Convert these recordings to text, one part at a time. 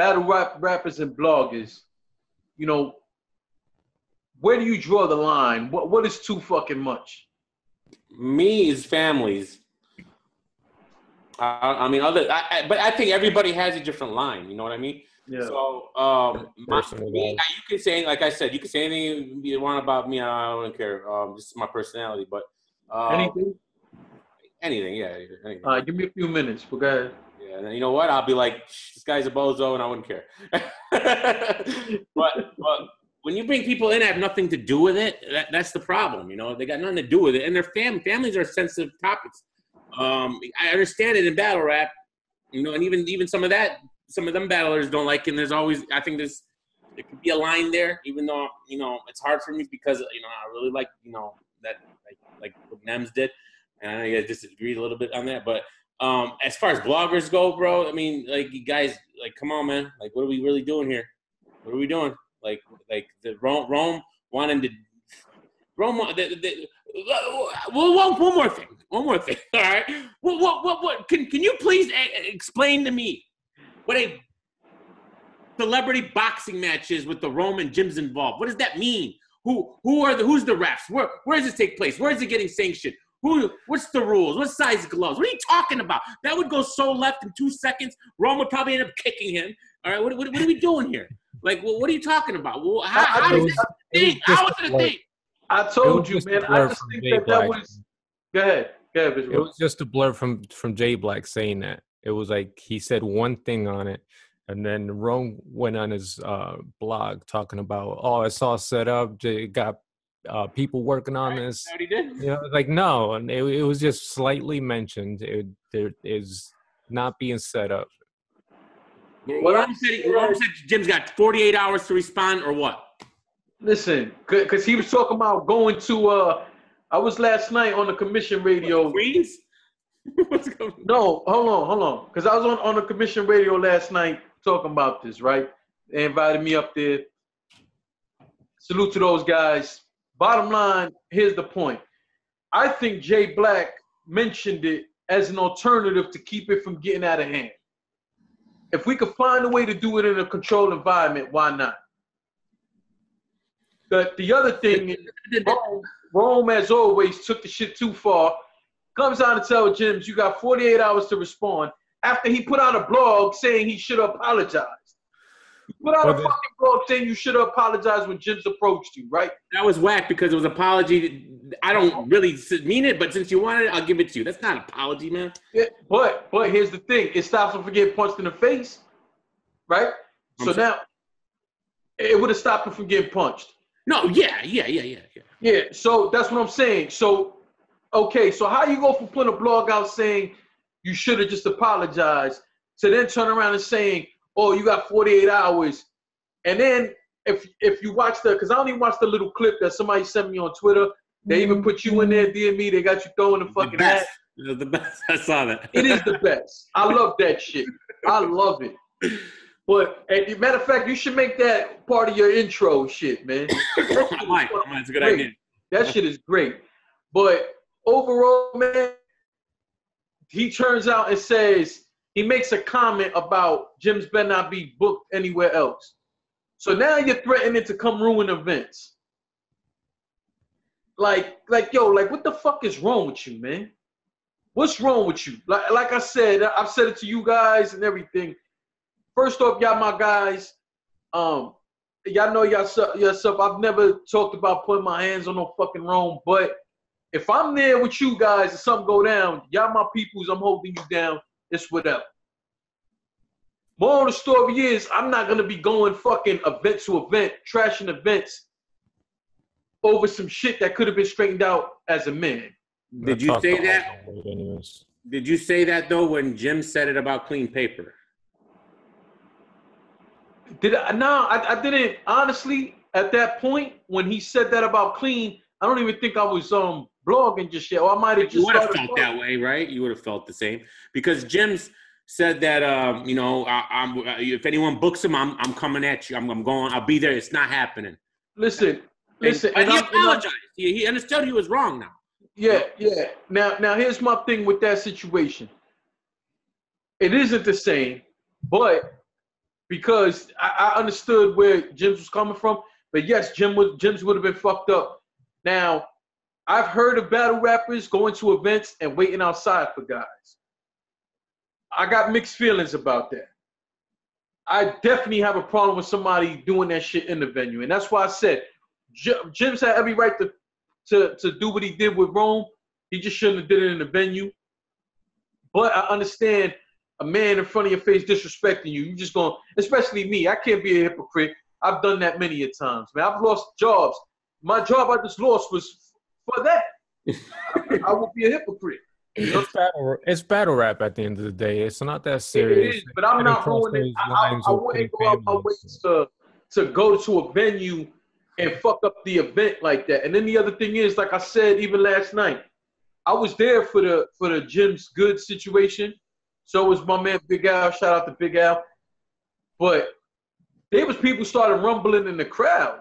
battle rappers and bloggers, you know, where do you draw the line? What is too fucking much? Me is families. I mean, but I think everybody has a different line. You know what I mean? Yeah. So, you can say, like I said, you can say anything you want about me. I don't care. This is my personality. But anything? Anything, yeah. Anything. All right, give me a few minutes. But go ahead. Yeah, and you know what? I'll be like, this guy's a bozo, and I wouldn't care. but when you bring people in that have nothing to do with it, that's the problem. You know, they got nothing to do with it, and their families are sensitive topics. I understand it in battle rap, you know, and even some of them battlers don't like it. And there's always, I think there could be a line there, even though, you know, it's hard for me because, you know, I really like, you know, that like what Nems did, and I disagreed a little bit on that. But as far as bloggers go, bro, I mean, like, you guys, like, come on, man, like, what are we really doing here? What are we doing? Like the Rome wanting to Rome. One more thing. All right. What? Can you please explain to me what a celebrity boxing match is with the Roman gyms involved? What does that mean? Who's the refs? Where does this take place? Where is it getting sanctioned? What's the rules? What size gloves? What are you talking about? That would go so left in 2 seconds. Rome would probably end up kicking him. All right. What are we doing here? Like, what are you talking about? Well, how is this a thing? How is it a thing? I told you, man. I just think that was. Go ahead. It was just a blur from Jay Black saying that. It was like he said one thing on it, and then Rome went on his blog talking about, oh, it's all set up. Jay got people working on this. He did. You know, like, no, and it was just slightly mentioned. There is not being set up. Rome said Jim's got 48 hours to respond, or what? Listen, because he was talking about going to I was last night on the commission radio. Queens? What's going on? No, hold on. Because I was on the commission radio last night talking about this, right? They invited me up there. Salute to those guys. Bottom line, here's the point. I think Jay Black mentioned it as an alternative to keep it from getting out of hand. If we could find a way to do it in a controlled environment, why not? The other thing is, Rome, as always, took the shit too far. Comes out and tells Jims, you got 48 hours to respond. After he put out a blog saying he should have apologized. He put out a fucking blog saying you should have apologized when Jims approached you, right? That was whack because it was apology. I don't really mean it, but since you wanted it, I'll give it to you. That's not an apology, man. Yeah, but here's the thing. It stops him from getting punched in the face, right? So now, it would have stopped him from getting punched. No, yeah. Yeah, so that's what I'm saying. So, okay, so how you go from putting a blog out saying you should have just apologized to then turn around and saying, oh, you got 48 hours. And then if you watch because I only watched the little clip that somebody sent me on Twitter. They even put you in there, DME. They got you throwing the fucking hat. The best. I saw that. It is the best. I love that shit. I love it. But as a matter of fact, you should make that part of your intro shit, man. I might. It's a good idea. That shit is great. But overall, man, he turns out and says, he makes a comment about Jims better not be booked anywhere else. So now you're threatening to come ruin events. Like, what the fuck is wrong with you, man? What's wrong with you? Like I said, I've said it to you guys and everything. First off, y'all my guys. Y'all know yourself. I've never talked about putting my hands on no fucking Rome, but if I'm there with you guys and something go down, y'all my peoples, I'm holding you down. It's whatever. Moral of the story is, I'm not gonna be going fucking event to event, trashing events over some shit that could have been straightened out as a man. Did you say that? Did you say that though when Jim said it about clean paper? Did I? No, I didn't. Honestly, at that point when he said that about clean, I don't even think I was blogging just yet. Or I might have just. You would have felt that way, right? You would have felt the same because Jim's said that if anyone books him, I'm coming at you. I'm going. I'll be there. It's not happening. Listen. And he apologized. He understood he was wrong now. Yeah. Now here's my thing with that situation. It isn't the same, but because I understood where Jims was coming from. But yes, Jims would have been fucked up. Now, I've heard of battle rappers going to events and waiting outside for guys. I got mixed feelings about that. I definitely have a problem with somebody doing that shit in the venue. And that's why I said Jims had every right to do what he did with Rome. He just shouldn't have did it in the venue. But I understand a man in front of your face disrespecting you. You just going, especially me. I can't be a hypocrite. I've done that many a times. Man, I've lost jobs. My job I just lost was for that. I would be a hypocrite. You know? It's battle rap at the end of the day. It's not that serious. It is, but I'm not going it. I wouldn't go out my way to go to a venue and fuck up the event like that. And then the other thing is, like I said, even last night, I was there for the Jim's Good situation. So was my man Big Al. Shout out to Big Al. But there was people started rumbling in the crowd.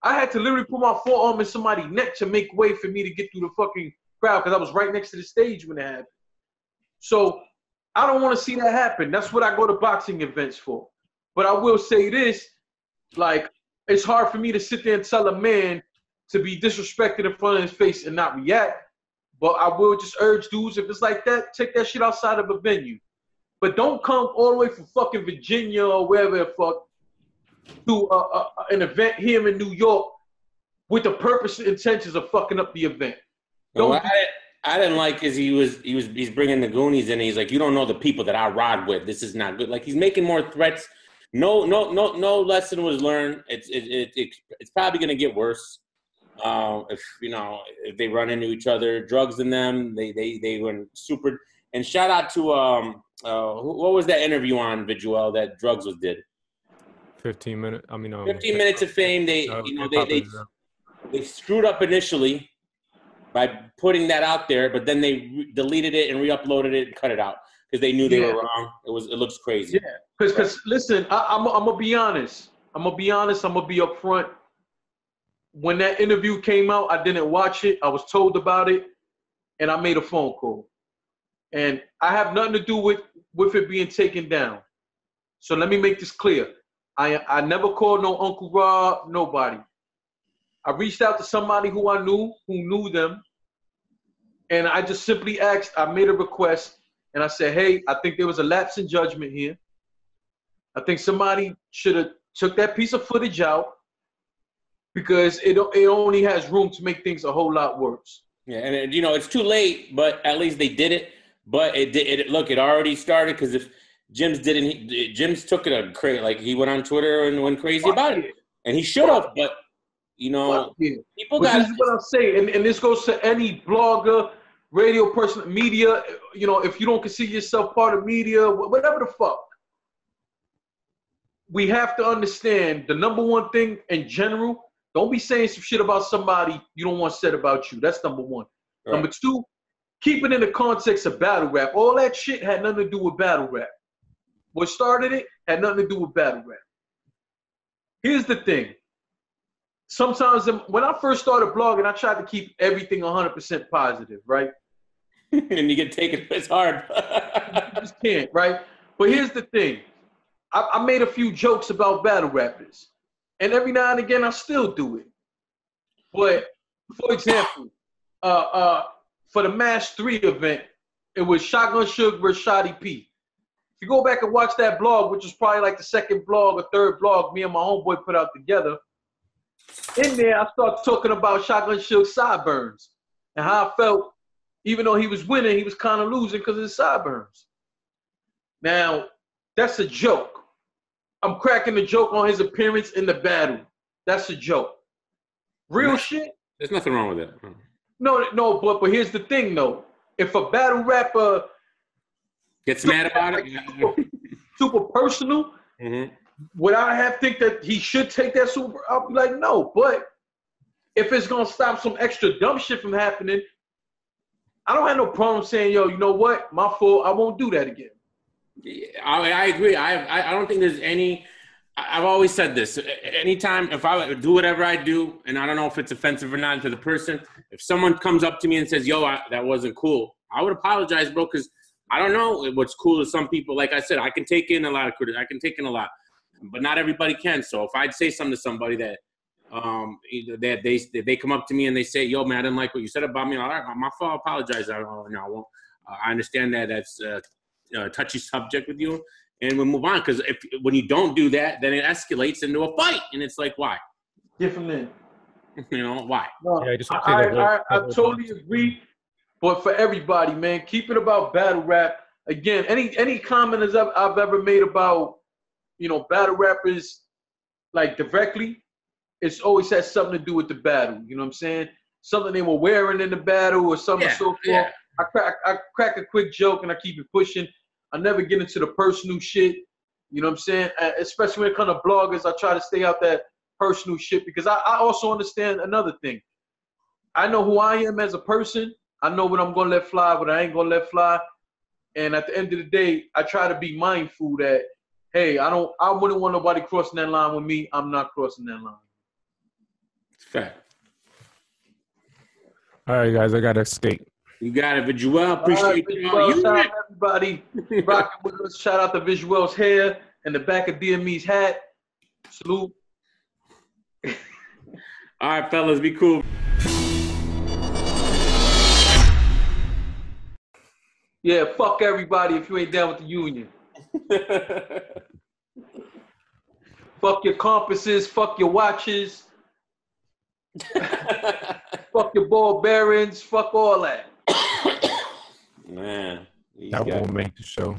I had to literally put my forearm in somebody's neck to make way for me to get through the fucking crowd because I was right next to the stage when it happened. So I don't want to see that happen. That's what I go to boxing events for. But I will say this, like, it's hard for me to sit there and tell a man to be disrespected in front of his face and not react. But I will just urge dudes, if it's like that, take that shit outside of a venue. But don't come all the way from fucking Virginia or wherever the fuck to an event here in New York with the purpose and intentions of fucking up the event. What I didn't like is he's bringing the Goonies in and he's like, you don't know the people that I ride with. This is not good. Like, he's making more threats. No lesson was learned. It's probably gonna get worse. If they run into each other, drugs in them, they went super. And shout out to what was that interview on Viduel that Drugs was did? 15 minutes. 15 minutes of fame. They screwed up initially by putting that out there, but then they deleted it and re-uploaded it and cut it out because they knew they were wrong. It looks crazy. Yeah, because listen, I'm gonna be honest. I'm gonna be upfront. When that interview came out, I didn't watch it. I was told about it, and I made a phone call. And I have nothing to do with it being taken down. So let me make this clear. I never called no Uncle Rob, nobody. I reached out to somebody who I knew, who knew them, and I just simply asked, I made a request, and I said, hey, I think there was a lapse in judgment here. I think somebody should have took that piece of footage out because it only has room to make things a whole lot worse. Yeah, and it's too late, but at least they did it. But it already started because if Jims took it crazy. Like, he went on Twitter and went crazy about it, and he should have. But people got. This is what I'm saying, and this goes to any blogger, radio person, media. If you don't consider yourself part of media, whatever the fuck, we have to understand the number one thing in general. Don't be saying some shit about somebody you don't want said about you. That's number one. Right. Number two, keep it in the context of battle rap. All that shit had nothing to do with battle rap. What started it had nothing to do with battle rap. Here's the thing. Sometimes when I first started blogging, I tried to keep everything 100% positive, right? And you get taken, it's hard. You just can't, right? But here's the thing. I made a few jokes about battle rappers. And every now and again, I still do it. But, for example, for the Mash 3 event, it was Shotgun Suge versus Shotty P. If you go back and watch that blog, which was probably like the second blog or third blog me and my homeboy put out together, in there I started talking about Shotgun Suge's sideburns and how I felt, even though he was winning, he was kind of losing because of his sideburns. Now, that's a joke. I'm cracking the joke on his appearance in the battle. That's a joke. Real shit. There's nothing wrong with it. No, but here's the thing, though. If a battle rapper gets mad about it, super personal, would I think that he should take that super? I'll be like, no. But if it's gonna stop some extra dumb shit from happening, I don't have no problem saying, yo, you know what? My fault. I won't do that again. Yeah, I agree. I don't think there's any. I've always said this. Anytime, if I do whatever I do, and I don't know if it's offensive or not to the person, if someone comes up to me and says, yo, that wasn't cool, I would apologize, bro, because I don't know what's cool to some people. Like I said, I can take in a lot of criticism. I can take in a lot. but not everybody can. So if I'd say something to somebody that they come up to me and they say, "Yo, man, I didn't like what you said about me." All right, my fault. I apologize. I won't. I understand that that's a touchy subject with you, and we'll move on. Because when you don't do that, then it escalates into a fight, and it's like, why? Different men. Why? No, Yeah, I totally agree. But for everybody, man, keep it about battle rap. Again, any comment I've ever made about, battle rappers, like directly, it's always had something to do with the battle. You know what I'm saying? Something they were wearing in the battle or something so forth. Yeah. I crack a quick joke and I keep it pushing. I never get into the personal shit. You know what I'm saying? Especially when it comes to bloggers, I try to stay out that personal shit because I also understand another thing. I know who I am as a person. I know what I'm going to let fly, what I ain't going to let fly. And at the end of the day, I try to be mindful that, hey, I wouldn't want nobody crossing that line with me. I'm not crossing that line. It's fact. All right, guys, I got to escape. You got it, Visuel. Appreciate you. Shout out to everybody rocking with us. Shout out to Visuel's hair and the back of DME's hat. Salute. All right, fellas, be cool. Yeah, fuck everybody if you ain't down with the union. Fuck your compasses, fuck your watches. Fuck your ball bearings, fuck all that. Man. That won't make the show.